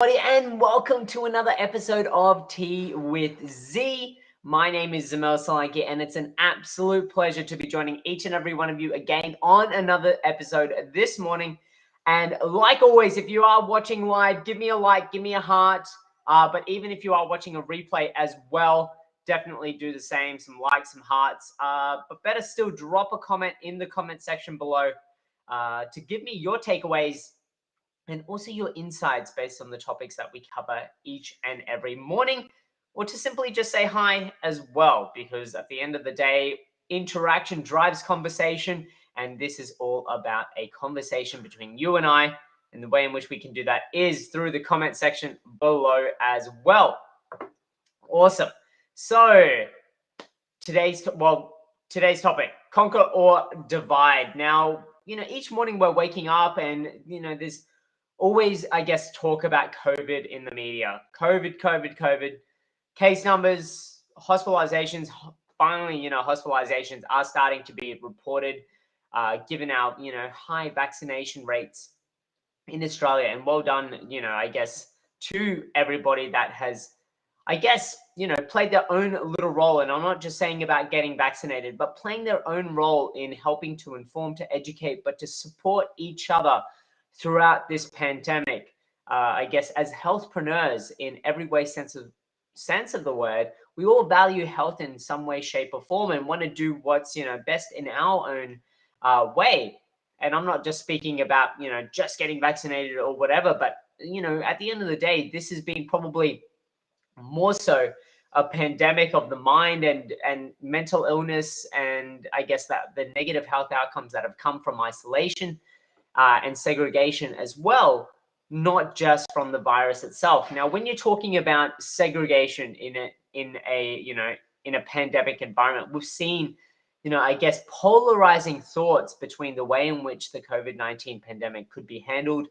And welcome to another episode of Tea with Z. My name is Zamel Solanki, and it's an absolute pleasure to be joining each and every one of you again on another episode this morning. And like always, if you are watching live, give me a like, give me a heart. But even if you are watching a replay as well, definitely do the same, some likes, some hearts. But better still, drop a comment in the comment section below to give me your takeaways and also your insights based on the topics that we cover each and every morning, or to simply just say hi as well, because at the end of the day, interaction drives conversation, and this is all about a conversation between you and I, and the way in which we can do that is through the comment section below as well. Awesome. So today's topic, conquer or divide. Now, each morning we're waking up and, there's always, I guess, talk about COVID in the media. COVID. Case numbers, hospitalizations. Finally, hospitalizations are starting to be reported, given our, high vaccination rates in Australia. And well done, I guess, to everybody that has, I guess, played their own little role. And I'm not just saying about getting vaccinated, but playing their own role in helping to inform, to educate, but to support each other throughout this pandemic. I guess as healthpreneurs in every way sense of the word, we all value health in some way, shape, or form, and want to do what's best in our own way. And I'm not just speaking about just getting vaccinated or whatever, but at the end of the day, this has been probably more so a pandemic of the mind and mental illness, and I guess that the negative health outcomes that have come from isolation and segregation as well, not just from the virus itself. Now, when you're talking about segregation in a pandemic environment, we've seen, I guess, polarizing thoughts between the way in which the COVID-19 pandemic could be handled,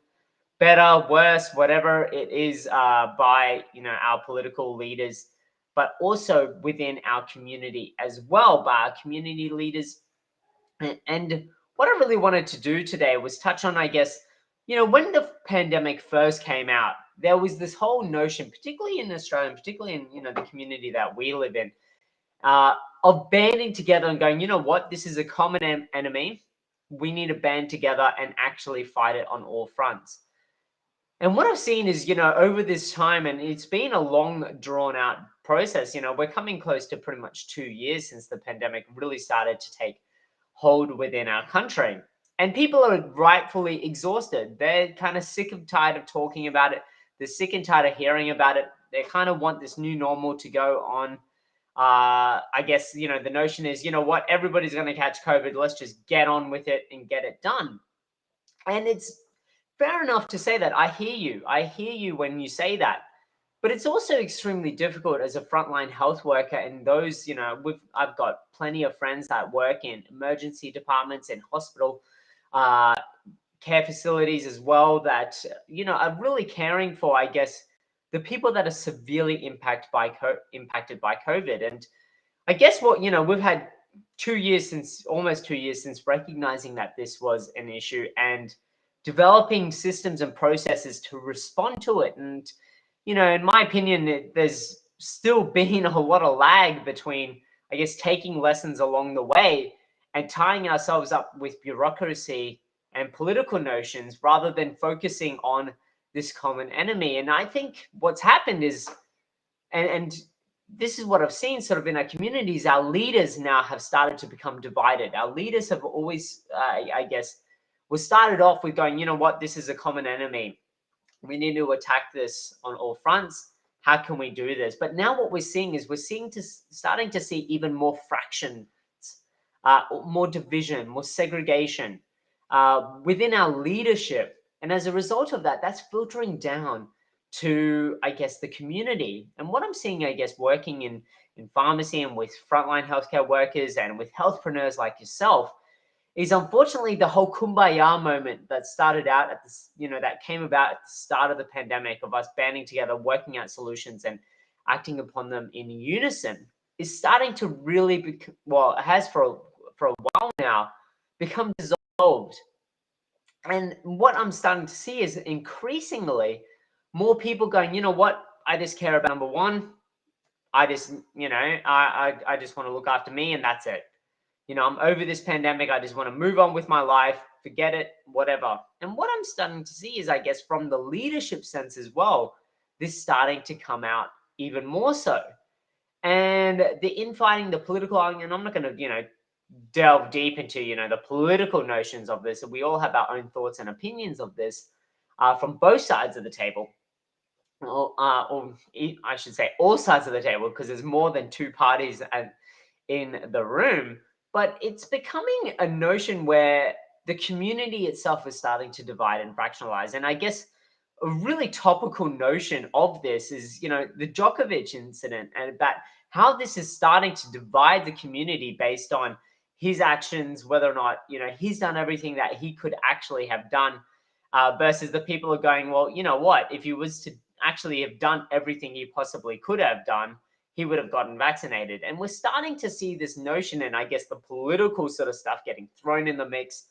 better, worse, whatever it is, by our political leaders, but also within our community as well, by our community leaders. And what I really wanted to do today was touch on, I guess, when the pandemic first came out, there was this whole notion, particularly in Australia, particularly in, the community that we live in, of banding together and going, what, this is a common enemy. We need to band together and actually fight it on all fronts. And what I've seen is, over this time, and it's been a long, drawn-out process, we're coming close to pretty much 2 years since the pandemic really started to take hold within our country. And people are rightfully exhausted. They're kind of sick and tired of talking about it. They're sick and tired of hearing about it. They kind of want this new normal to go on. I guess, the notion is, what, everybody's going to catch COVID. Let's just get on with it and get it done. And it's fair enough to say that. I hear you. I hear you when you say that. But it's also extremely difficult as a frontline health worker, and those, I've got plenty of friends that work in emergency departments and hospital care facilities as well that, are really caring for, I guess, the people that are severely impacted by COVID. And I guess what, we've had almost 2 years since recognizing that this was an issue and developing systems and processes to respond to it. And in my opinion, there's still been a lot of lag between, I guess, taking lessons along the way and tying ourselves up with bureaucracy and political notions rather than focusing on this common enemy. And I think what's happened is, and this is what I've seen sort of in our communities, our leaders now have started to become divided. Our leaders have always, I guess, was started off with going, what, this is a common enemy. We need to attack this on all fronts. How can we do this? But now what we're seeing is starting to see even more fractions, more division, more segregation within our leadership. And as a result of that, that's filtering down to, I guess, the community. And what I'm seeing, I guess, working in pharmacy and with frontline healthcare workers and with healthpreneurs like yourself, is unfortunately the whole Kumbaya moment that started out at this, that came about at the start of the pandemic, of us banding together, working out solutions and acting upon them in unison, is starting to really it has for a while now become dissolved. And what I'm starting to see is increasingly more people going, you know what, I just care about number one. I just, I just want to look after me and that's it. I'm over this pandemic. I just want to move on with my life, forget it, whatever. And what I'm starting to see is, I guess, from the leadership sense as well, this starting to come out even more so. And the infighting, the political argument, I'm not going to, delve deep into, the political notions of this. And we all have our own thoughts and opinions of this from both sides of the table. Or I should say all sides of the table, because there's more than two parties in the room. But it's becoming a notion where the community itself is starting to divide and fractionalize. And I guess a really topical notion of this is, the Djokovic incident, and about how this is starting to divide the community based on his actions, whether or not, he's done everything that he could actually have done, versus the people are going, well, you know what, if he was to actually have done everything he possibly could have done, he would have gotten vaccinated. And we're starting to see this notion, and I guess the political sort of stuff getting thrown in the mix.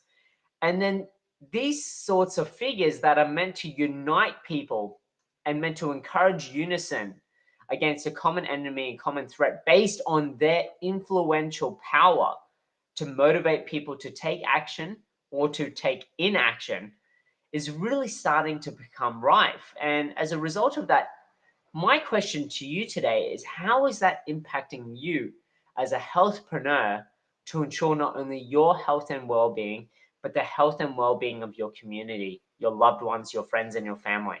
And then these sorts of figures that are meant to unite people and meant to encourage unison against a common enemy and common threat based on their influential power to motivate people to take action or to take inaction is really starting to become rife. And as a result of that, my question to you today is, how is that impacting you as a healthpreneur to ensure not only your health and well-being, but the health and well-being of your community, your loved ones, your friends, and your family?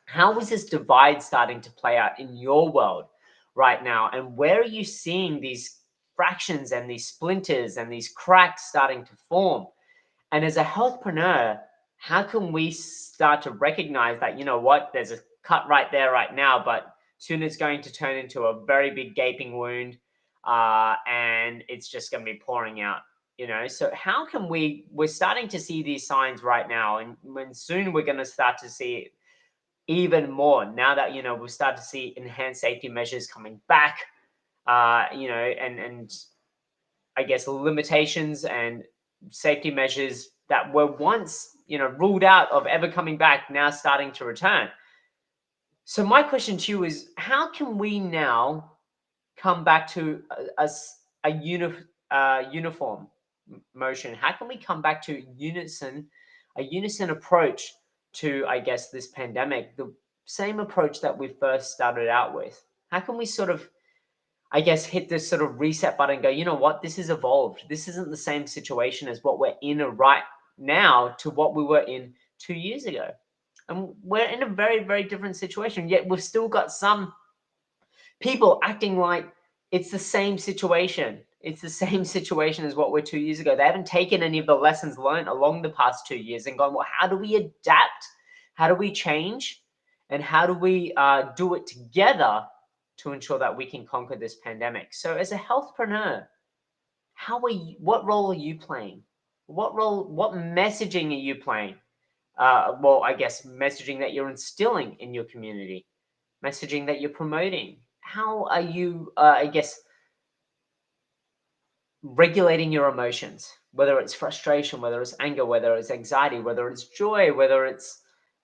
How is this divide starting to play out in your world right now? And where are you seeing these fractions and these splinters and these cracks starting to form? And as a healthpreneur, how can we start to recognize that, you know what, there's a cut right there, right now, but soon it's going to turn into a very big gaping wound, and it's just going to be pouring out, So how can we're starting to see these signs right now, and when soon we're going to start to see it even more now that, we'll start to see enhanced safety measures coming back, and I guess limitations and safety measures that were once, ruled out of ever coming back, now starting to return. So my question to you is, how can we now come back to a uniform motion? How can we come back to a unison approach to, I guess, this pandemic, the same approach that we first started out with? How can we sort of, I guess, hit this sort of reset button and go, you know what, this has evolved. This isn't the same situation as what we're in right now to what we were in 2 years ago. And we're in a very, very different situation, yet we've still got some people acting like it's the same situation. It's the same situation as what we're 2 years ago. They haven't taken any of the lessons learned along the past 2 years and gone, well, how do we adapt? How do we change? And how do we do it together to ensure that we can conquer this pandemic? So as a healthpreneur, what role are you playing? What messaging are you playing? Well, I guess messaging that you're instilling in your community, messaging that you're promoting. How are you, I guess, regulating your emotions, whether it's frustration, whether it's anger, whether it's anxiety, whether it's joy, whether it's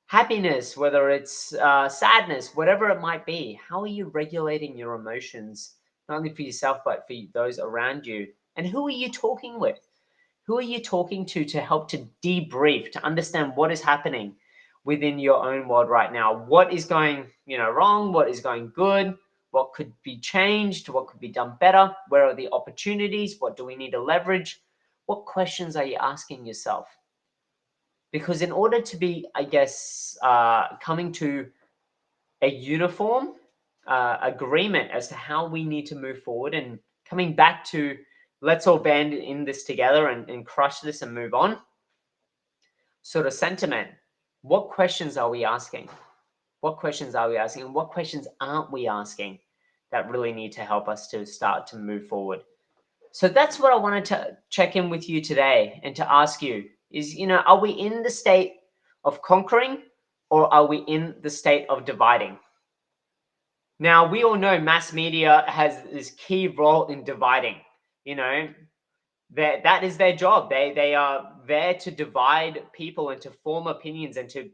happiness, whether it's sadness, whatever it might be? How are you regulating your emotions, not only for yourself, but for those around you? And who are you talking with? Who are you talking to help to debrief, to understand what is happening within your own world right now? What is going, wrong? What is going good? What could be changed? What could be done better? Where are the opportunities? What do we need to leverage? What questions are you asking yourself? Because in order to be, I guess, coming to a uniform agreement as to how we need to move forward and coming back to let's all band in this together and crush this and move on sort of sentiment, what questions are we asking? What questions are we asking? And what questions aren't we asking that really need to help us to start to move forward? So that's what I wanted to check in with you today and to ask you is, are we in the state of conquering or are we in the state of dividing? Now, we all know mass media has this key role in dividing. That is their job. They are there to divide people and to form opinions and to,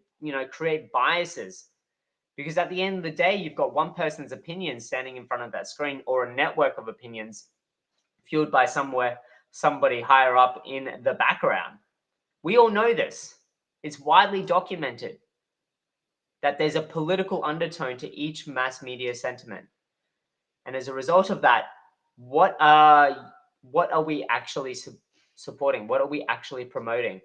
create biases. Because at the end of the day, you've got one person's opinion standing in front of that screen, or a network of opinions fueled by somebody higher up in the background. We all know this. It's widely documented that there's a political undertone to each mass media sentiment. And as a result of that, what are we actually supporting? What are we actually promoting?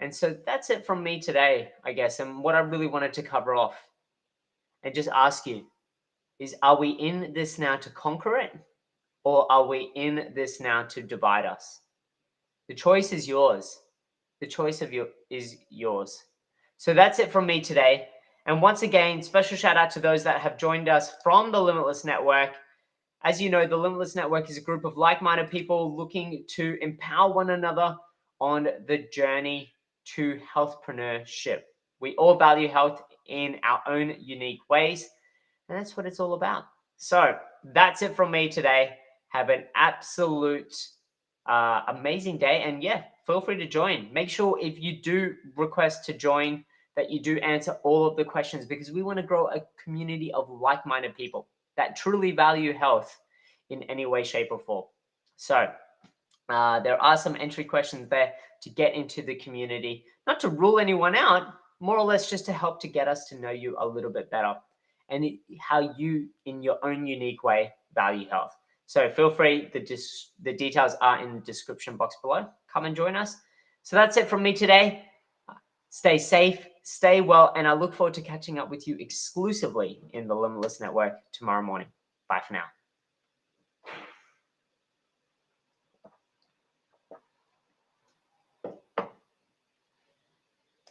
And so that's it from me today, I guess. And what I really wanted to cover off and just ask you is, are we in this now to conquer it, or are we in this now to divide us? The choice is yours. The choice is yours. So that's it from me today. And once again, special shout out to those that have joined us from the Limitless Network. As you know, the Limitless Network is a group of like-minded people looking to empower one another on the journey to healthpreneurship. We all value health in our own unique ways, and that's what it's all about. So that's it from me today. Have an absolute amazing day, and yeah, feel free to join. Make sure if you do request to join that you do answer all of the questions, because we want to grow a community of like-minded people that truly value health in any way, shape, or form. So there are some entry questions there to get into the community, not to rule anyone out, more or less just to help to get us to know you a little bit better and how you, in your own unique way, value health. So feel free, the details are in the description box below. Come and join us. So that's it from me today. Stay safe, stay well, and I look forward to catching up with you exclusively in the Limitless Network tomorrow morning. Bye for now.